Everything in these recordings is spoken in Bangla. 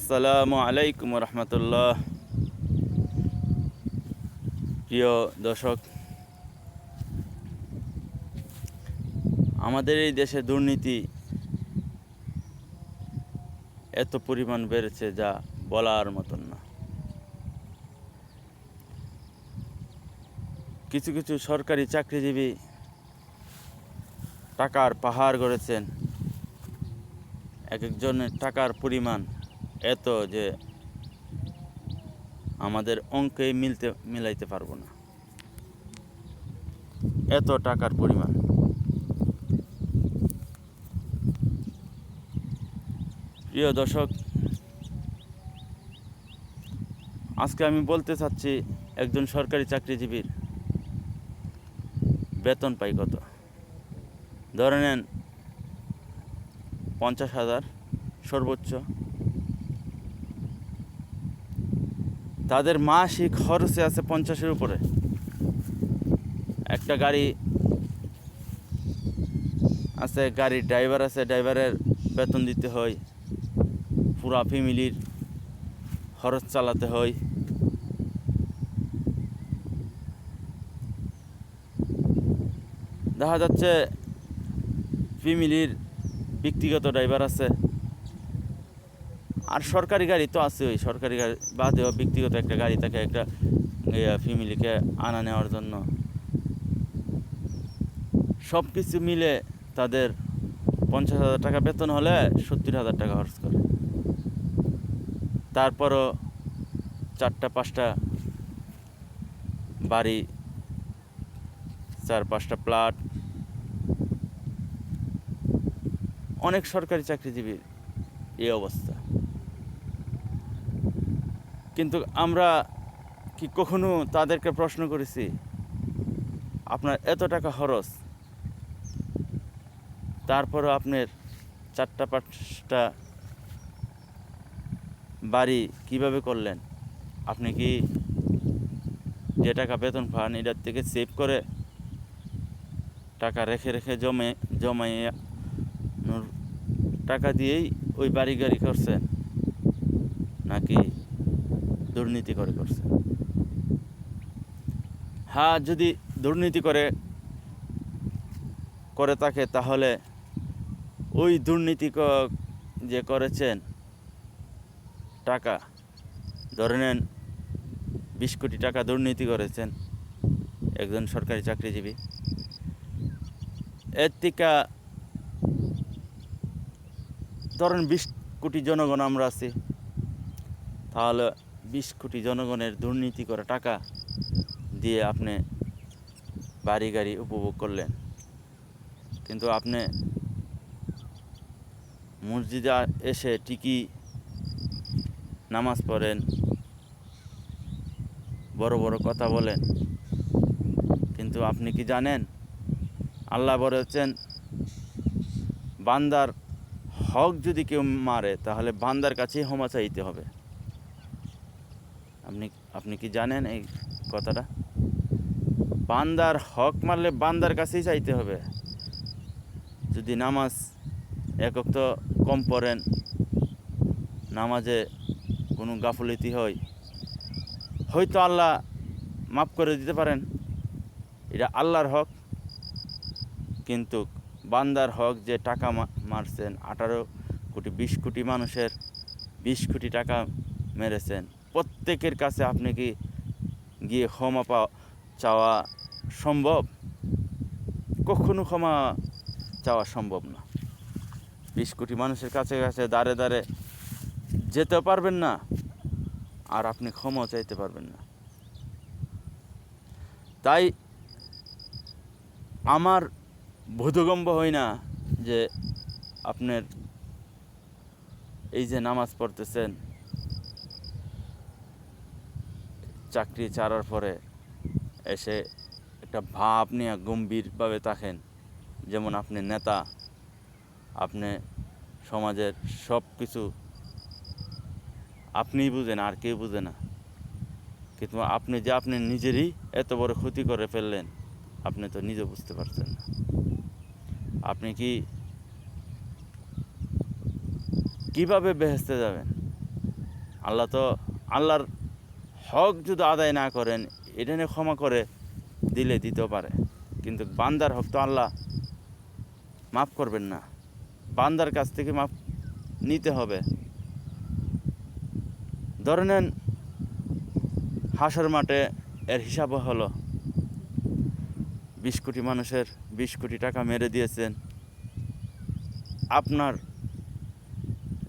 আসসালামু আলাইকুম রহমতুল্লাহ। প্রিয় দর্শক, আমাদের এই দেশে দুর্নীতি এত পরিমাণ বেড়েছে যা বলার মতন না। কিছু কিছু সরকারি চাকরিজীবী টাকার পাহাড় গড়েছেন। এক একজনের টাকার পরিমাণ এত যে আমাদের অঙ্কে মিলাইতে পারবো না, এত টাকার পরিমাণ। প্রিয় দর্শক, আজকে আমি বলতে চাচ্ছি একজন সরকারি চাকরিজীবীর বেতন পাই কত। ধরে নেন 50,000 সর্বোচ্চ। তাদের মাসিক খরচে আছে 50-এর উপরে। একটা গাড়ি আছে, গাড়ির ড্রাইভার আছে, ড্রাইভারের বেতন দিতে হয়, পুরা ফ্যামিলির খরচ চালাতে হয়। দেখা যাচ্ছে ফ্যামিলির ব্যক্তিগত ড্রাইভার আছে, আর সরকারি গাড়ি তো আছে। ওই সরকারি গাড়ি বাদেও ব্যক্তিগত একটা গাড়ি থাকে একটা ফ্যামিলিকে আনা নেওয়ার জন্য। সব কিছু মিলে তাদের 50,000 টাকা বেতন হলে 70,000 টাকা খরচ করে। তারপরও 4-5টা বাড়ি, 4-5টা প্লট। অনেক সরকারি চাকরিজীবীর এই অবস্থা। কিন্তু আমরা কি কখনো তাদেরকে প্রশ্ন করেছি, আপনার এত টাকা খরচ, তারপরও আপনার 4-5টা বাড়ি কিভাবে করলেন? আপনি কি যে টাকা বেতন পান এটার থেকে সেভ করে টাকা রেখে রেখে জমাইয়ে টাকা দিয়েই ওই বাড়ি গাড়ি করছেন, নাকি দুর্নীতি করছেন? হ্যাঁ, যদি দুর্নীতি করে থাকে, তাহলে ওই দুর্নীতি যে করেছেন টাকা, ধরে নেন 20 কোটি টাকা দুর্নীতি করেছেন একজন সরকারি চাকরিজীবী। এর থেকে ধরেন 20 কোটি জনগণ আমরা আছি, তাহলে 20 কোটি জনগণের দুর্নীতি করা টাকা দিয়ে আপনি বাড়ি গাড়ি উপভোগ করলেন। কিন্তু আপনি মসজিদে এসে ঠিকই নামাজ পড়েন, বড় বড় কথা বলেন, কিন্তু আপনি কি জানেন আল্লাহ বলেছেন বান্দার হক যদি কেউ মারে তাহলে বান্দার কাছেই ক্ষমা চাইতে হবে। আপনি কি জানেন এই কথাটা? বান্দার হক মারলে বান্দার কাছেই চাইতে হবে। যদি নামাজ এক ওয়াক্ত কম পড়েন, নামাজে কোনো গাফলতি হয়, হয়তো আল্লাহ মাফ করে দিতে পারেন, এটা আল্লাহর হক। কিন্তু বান্দার হক যে টাকা মারছেন, 18 কোটি 20 কোটি মানুষের 20 কোটি টাকা মেরেছেন, প্রত্যেকের কাছে আপনি কি গিয়ে ক্ষমা চাওয়া সম্ভব? কখনো ক্ষমা চাওয়া সম্ভব না। 20 কোটি মানুষের কাছে কাছে দাঁড়ে দাঁড়ে যেতেও পারবেন না, আর আপনি ক্ষমা চাইতে পারবেন না। তাই আমার বোধগম্য হয় না যে আপনার এই যে নামাজ পড়তেছেন, চাকরি ছাড়ার পরে এসে একটা ভাব নিয়ে গম্ভীরভাবে থাকেন, যেমন আপনি নেতা, আপনি সমাজের সব কিছু আপনিই বুঝেন, আর কেউ বুঝে না। কিন্তু আপনি নিজেরই এত বড় ক্ষতি করে ফেললেন, আপনি তো নিজে বুঝতে পারছেন না। আপনি কিভাবে বেহেশতে যাবেন? আল্লাহ তো আল্লাহর হক যদি আদায় না করেন এটা নিয়ে ক্ষমা করে দিলে দিতেও পারে, কিন্তু বান্দার হক তো আল্লাহ মাফ করবেন না, বান্দার কাছ থেকে মাফ নিতে হবে। ধরে নেন হাসর মাঠে এর হিসাব হলো 20 কোটি মানুষের 20 কোটি টাকা মেরে দিয়েছেন, আপনার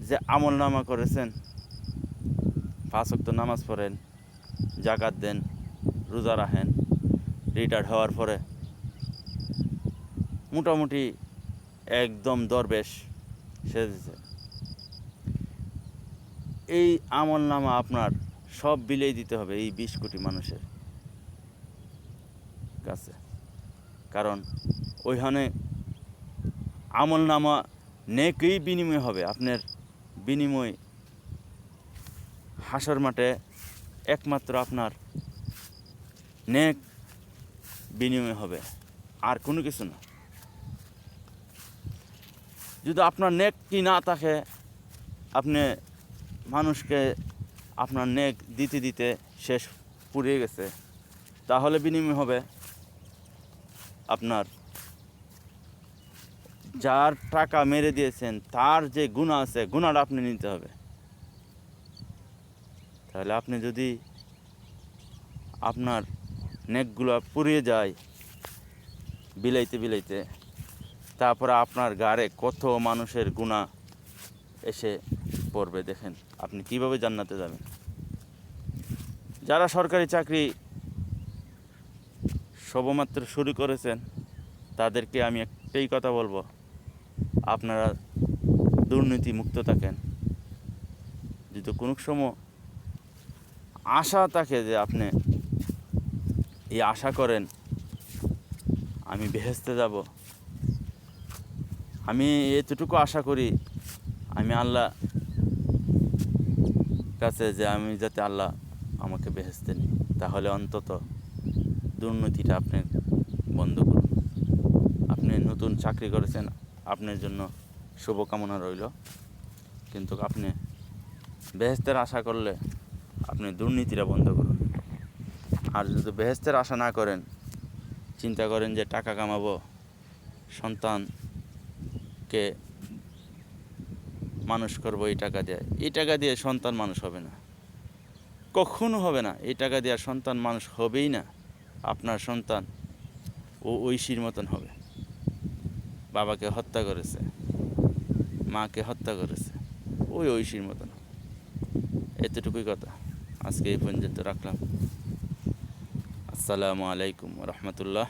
যে আমল নামা করেছেন, 5 ওয়াক্ত নামাজ পড়েন, জাকাত দেন, রোজা রাখেন, রিটায়ার্ড হওয়ার পরে মোটামুটি একদম দরবেশ সেজেছে, এই আমল নামা আপনার সব বিলেই দিতে হবে এই 20 কোটি মানুষের কাছে। কারণ ওইখানে আমল নামা নেকই বিনিময় হবে, আপনার বিনিময় হাসর মাঠে একমাত্র আপনার নেক বিনিময় হবে, আর কোনো কিছু না। যদি আপনার নেক কি না থাকে, আপনি মানুষকে আপনার নেক দিতে দিতে শেষ পুড়িয়ে গেছে, তাহলে বিনিময় হবে আপনার যার টাকা মেরে দিয়েছেন তার যে গুনাহ আছে গুনাহটা আপনি নিতে হবে। তাহলে আপনি যদি আপনার নেকগুলো পুড়িয়ে যায় বিলাইতে বিলাইতে, তারপরে আপনার গাড়ে কত মানুষের গুনাহ এসে পড়বে, দেখেন আপনি কিভাবে জান্নাতে যাবেন। যারা সরকারি চাকরি সবেমাত্র শুরু করেছেন তাদেরকে আমি একটাই কথা বলবো, আপনারা দুর্নীতি মুক্ত থাকেন। যদি কোনো সময় আশা থাকে যে আপনি এই আশা করেন আমি বেহেশতে যাব, আমি এতটুকু আশা করি আমি আল্লাহ কাছে যে আমি যাতে আল্লাহ আমাকে বেহেশতে নিই, তাহলে অন্তত দুর্নীতিটা আপনি বন্ধ করুন। আপনি নতুন চাকরি করেছেন, আপনার জন্য শুভকামনা রইল, কিন্তু আপনি বেহেশতের আশা করলে আপনি দুর্নীতিটা বন্ধ করুন। আর যদি বেহেশতের আশা না করেন, চিন্তা করেন যে টাকা কামাবো, সন্তানকে মানুষ করবো এই টাকা দিয়ে সন্তান মানুষ হবে না, কখনো হবে না। এই টাকা দিয়ে সন্তান মানুষ হবেই না। আপনার সন্তান ঐশীর মতন হবে, বাবাকে হত্যা করেছে, মাকে হত্যা করেছে, ঐশীর মতন। এতটুকুই কথা, আজকে এই পর্যন্ত রাখলাম। আসসালামু আলাইকুম রহমতুল্লাহ।